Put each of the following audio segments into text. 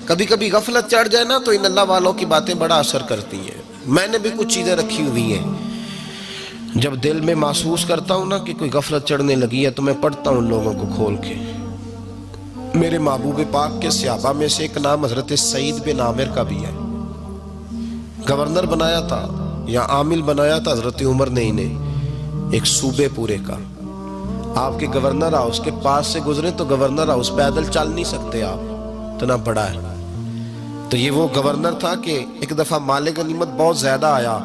کبھی کبھی غفلت چڑھ جائے نا تو ان اللہ والوں کی باتیں بڑا اثر کرتی ہیں. میں نے بھی کچھ چیزیں رکھی ہوئی ہیں، جب دل میں محسوس کرتا ہوں نا کہ کوئی غفلت چڑھنے لگی ہے تو میں پڑھتا ہوں لوگوں کو کھول کے. میرے محبوب پاک کے صحابہ میں سے ایک نام حضرت سعید بن عامر کا بھی ہے. گورنر بنایا تھا یا عامل بنایا تھا حضرت عمر نے انہیں ایک صوبے پورے کا. آپ کے گورنر ہاؤس کے پاس سے گزرے تو گورنر ہاؤس پیدل چل نہیں سکتے آپ، اتنا بڑا ہے. تو یہ وہ گورنر تھا کہ ایک دفعہ مال غنیمت بہت زیادہ آیا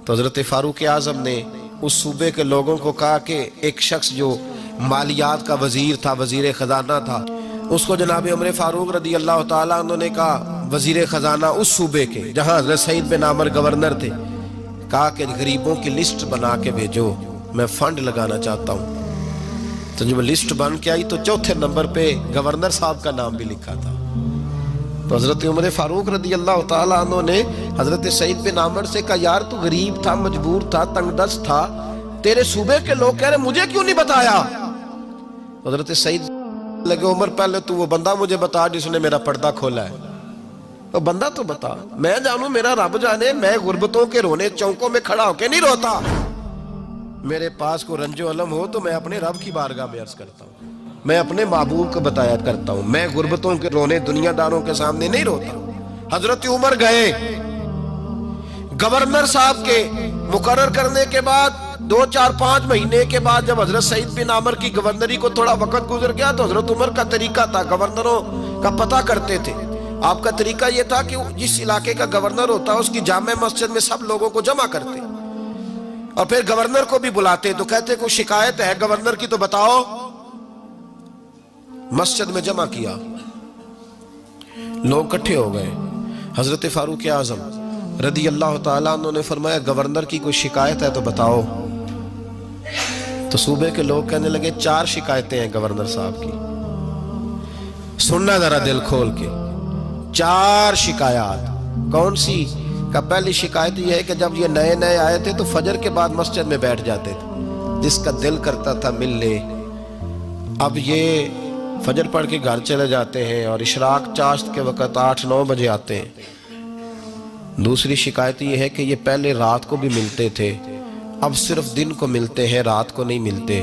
تو حضرت فاروق اعظم نے اس صوبے کے لوگوں کو کہا کہ ایک شخص جو مالیات کا وزیر تھا، وزیر خزانہ تھا، اس کو جناب عمر فاروق رضی اللہ تعالیٰ عنہ نے کہا، وزیر خزانہ اس صوبے کے جہاں حضرت سعید بن عامر گورنر تھے، کہا کہ غریبوں کی لسٹ بنا کے بھیجو، میں فنڈ لگانا چاہتا ہوں. تو جب لسٹ بن کے آئی تو چوتھے نمبر پہ گورنر صاحب کا نام بھی لکھا تھا. تو حضرت عمر فاروق رضی اللہ تعالیٰ عنہ نے حضرت سعید بن عامر سے کہا، یار تو غریب تھا، مجبور تھا، تنگ دست تھا، تیرے صوبے کے لوگ کہہ رہے مجھے کیوں نہیں بتایا؟ حضرت سعید لگے، عمر پہلے تو وہ بندہ مجھے بتا جس نے میرا پردہ کھولا ہے. تو بندہ تو بتا، میں جانوں، میرا رب جانے، میں غربتوں کے رونے چوکوں میں کھڑا ہو کے نہیں روتا. میرے پاس کو رنج و علم ہو تو میں اپنے رب کی بارگاہ میں عرض کرتا ہوں، میں اپنے محبوب کو بتایا کرتا ہوں، میں غربتوں کے رونے دنیا داروں کے سامنے نہیں روتا. حضرت عمر گئے، گورنر صاحب کے مقرر کرنے کے بعد 2-4-5 مہینے کے بعد جب حضرت سعید بن عامر کی گورنری کو تھوڑا وقت گزر گیا تو حضرت عمر کا طریقہ تھا، گورنروں کا پتہ کرتے تھے. آپ کا طریقہ یہ تھا کہ جس علاقے کا گورنر ہوتا اس کی جامع مسجد میں سب لوگوں کو جمع کرتے اور پھر گورنر کو بھی بلاتے. تو کہتے کوئی شکایت ہے گورنر کی تو بتاؤ. مسجد میں جمع کیا، لوگ اکٹھے ہو گئے. حضرت فاروق اعظم رضی اللہ تعالیٰ عنہ نے فرمایا، گورنر کی کوئی شکایت ہے تو بتاؤ. تو صوبے کے لوگ کہنے لگے 4 شکایتیں ہیں گورنر صاحب کی. سننا ذرا دل کھول کے، 4 شکایات. کون سی؟ کہ پہلی شکایت یہ ہے کہ جب یہ نئے نئے آئے تھے تو فجر کے بعد مسجد میں بیٹھ جاتے تھے، جس کا دل کرتا تھا مل لے. اب یہ فجر پڑھ کے گھر چلے جاتے ہیں اور اشراق چاشت کے وقت 8-9 بجے آتے ہیں. دوسری شکایت یہ ہے کہ یہ پہلے رات کو بھی ملتے تھے، اب صرف دن کو ملتے ہیں، رات کو نہیں ملتے.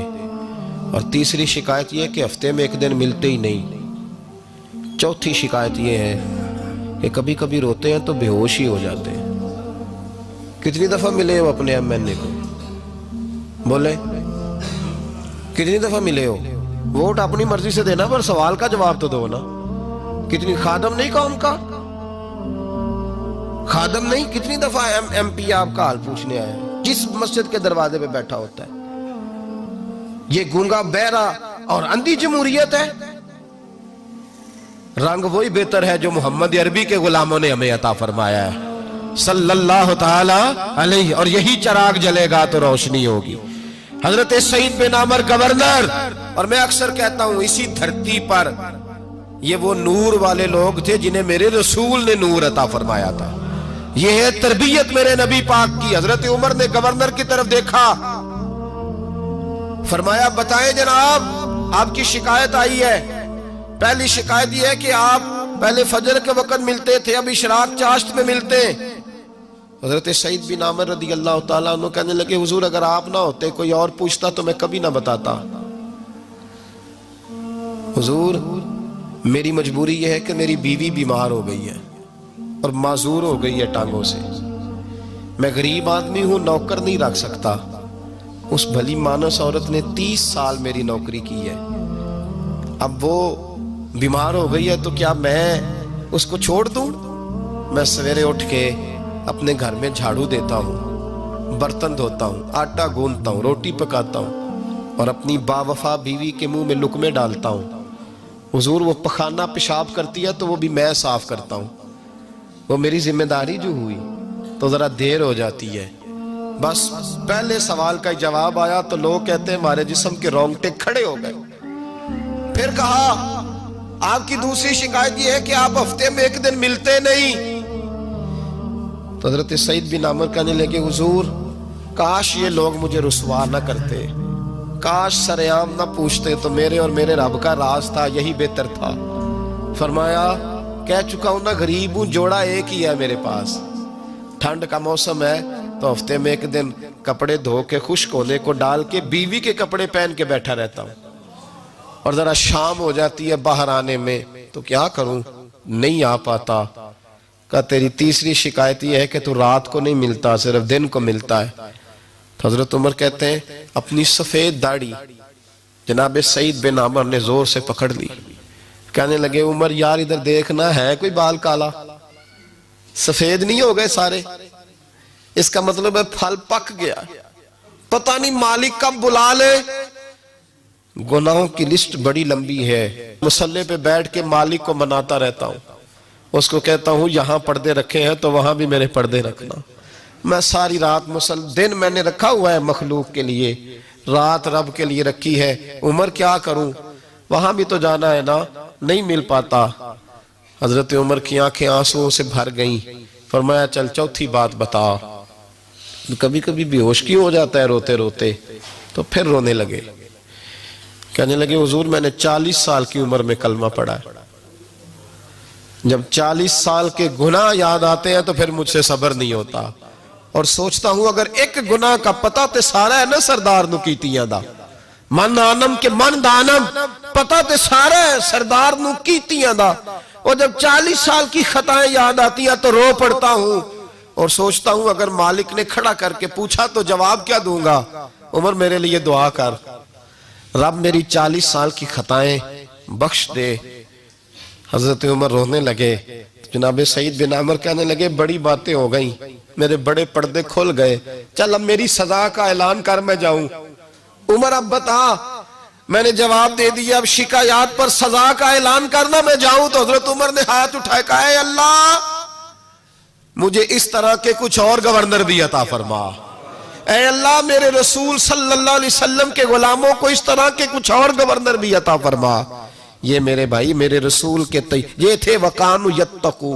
اور تیسری شکایت یہ ہے کہ ہفتے میں ایک دن ملتے ہی نہیں. چوتھی شکایت یہ ہے کہ کبھی کبھی روتے ہیں تو بے ہوش ہی ہو جاتے ہیں. کتنی دفعہ ملے ہو اپنے ایم این اے کو؟ بولے کتنی دفعہ ملے ہو؟ ووٹ اپنی مرضی سے دینا پر سوال کا جواب تو دو نا. کتنی خادم نہیں قوم کا؟ خادم نہیں، کتنی دفعہ ایم پی آپ کا حال پوچھنے آئے جس مسجد کے دروازے پہ بیٹھا ہوتا ہے؟ یہ گونگا بہرا اور اندھی جمہوریت ہے؟ رنگ وہی بہتر ہے جو محمد عربی کے غلاموں نے ہمیں عطا فرمایا ہے صلی اللہ تعالی علیہ، اور یہی چراغ جلے گا تو روشنی ہوگی. حضرت سعید بن عامر گورنر، اور میں اکثر کہتا ہوں اسی دھرتی پر یہ وہ نور والے لوگ تھے جنہیں میرے رسول نے نور عطا فرمایا تھا. یہ ہے تربیت میرے نبی پاک کی. حضرت عمر نے گورنر کی طرف دیکھا، فرمایا بتائیں جناب آپ کی شکایت آئی ہے. پہلی شکایت یہ ہے کہ آپ پہلے فجر کے وقت ملتے تھے، اب اشراق چاشت میں ملتے. حضرت سعید بن عامر رضی اللہ تعالیٰ عنہ کہنے لگے، حضور اگر آپ نہ ہوتے کوئی اور پوچھتا تو میں کبھی نہ بتاتا. حضور میری مجبوری یہ ہے کہ میری بیوی بیمار ہو گئی ہے اور معذور ہو گئی ہے ٹانگوں سے. میں غریب آدمی ہوں، نوکر نہیں رکھ سکتا. اس بھلی مانس عورت نے 30 سال میری نوکری کی ہے، اب وہ بیمار ہو گئی ہے تو کیا میں اس کو چھوڑ دوں؟ میں سویرے اٹھ کے اپنے گھر میں جھاڑو دیتا ہوں، برتن دھوتا ہوں، آٹا گوندتا ہوں، روٹی پکاتا ہوں اور اپنی باوفا بیوی کے منہ میں لقمے ڈالتا ہوں. حضور وہ پخانہ پیشاب کرتی ہے تو وہ بھی میں صاف کرتا ہوں. وہ میری ذمہ داری جو ہوئی تو ذرا دیر ہو جاتی ہے. بس پہلے سوال کا جواب آیا تو لوگ کہتے ہیں ہمارے جسم کے رونگٹے کھڑے ہو گئے. پھر کہا آپ کی دوسری شکایت یہ ہے کہ آپ ہفتے میں ایک دن ملتے نہیں. تو حضرت سعید بن عامر کہنے لگے، حضور کاش یہ لوگ مجھے رسوا نہ کرتے، کاش سرعام نہ پوچھتے تو میرے اور میرے رب کا راز تھا، یہی بہتر تھا. فرمایا کہہ چکا ہوں نا غریب ہوں, جوڑا ایک ہی ہے میرے پاس. ٹھنڈ کا موسم ہے تو ہفتے میں ایک دن کپڑے دھو کے خشک ہونے کو ڈال کے بیوی کے کپڑے پہن کے بیٹھا رہتا ہوں, اور ذرا شام ہو جاتی ہے باہر آنے میں تو کیا کروں, نہیں آ پاتا. کہا تیری تیسری شکایت یہ ہے کہ تو رات کو نہیں ملتا, صرف دن کو ملتا ہے. تو حضرت عمر کہتے ہیں اپنی سفید داڑھی جناب سعید بن عمر نے زور سے پکڑ لی. کہنے لگے عمر یار ادھر دیکھنا, ہے کوئی بال کالا؟ سفید نہیں ہو گئے سارے؟ اس کا مطلب ہے پھل پک گیا, پتہ نہیں مالک کب بلا لے. گناہوں کی لسٹ بڑی لمبی ہے. مصلی پہ بیٹھ کے مالک کو مناتا رہتا ہوں, اس کو کہتا ہوں یہاں پردے رکھے ہیں تو وہاں بھی میرے پردے رکھنا. میں ساری رات دن میں نے رکھا ہوا ہے مخلوق کے لیے, رات رب کے لیے رکھی ہے. عمر کیا کروں, وہاں بھی تو جانا ہے نا, نہیں مل پاتا. حضرت عمر کی آنکھیں آنسوؤں سے بھر گئیں. فرمایا چل چوتھی بات بتا. کبھی کبھی بے ہوش کی ہو جاتا ہے روتے روتے, تو پھر رونے لگے. کہنے لگے حضور میں نے 40 سال کی عمر میں کلمہ پڑھا ہے. جب 40 سال کے گناہ یاد آتے ہیں تو پھر مجھ سے صبر نہیں ہوتا, اور سوچتا ہوں اگر ایک گناہ کا پتہ تے سارا ہے نا سردار نو کیتیاں دا, من آنم کے من دانم, پتہ تے سارا ہے سردار نو کیتیاں دا. اور جب 40 سال کی خطائیں یاد آتی ہیں تو رو پڑتا ہوں, اور سوچتا ہوں اگر مالک نے کھڑا کر کے پوچھا تو جواب کیا دوں گا. عمر میرے لیے دعا کر, رب میری 40 سال کی خطائیں بخش دے. حضرت عمر رونے لگے. جناب سعید بن عمر کہنے لگے بڑی باتیں ہو گئیں, میرے بڑے پردے کھل گئے, چل اب میری سزا کا اعلان کر میں جاؤں. عمر اب بتا. میں نے جواب دے دیا, اب شکایات پر سزا کا اعلان کرنا میں جاؤں. تو حضرت عمر نے ہاتھ اٹھائے کہا اے اللہ مجھے اس طرح کے کچھ اور گورنر بھی عطا فرما. اے اللہ میرے رسول صلی اللہ علیہ وسلم کے غلاموں کو اس طرح کے کچھ اور گورنر بھی عطا فرما. یہ میرے بھائی میرے رسول کے یہ تھے وَقَانُوا يَتَّقُونَ.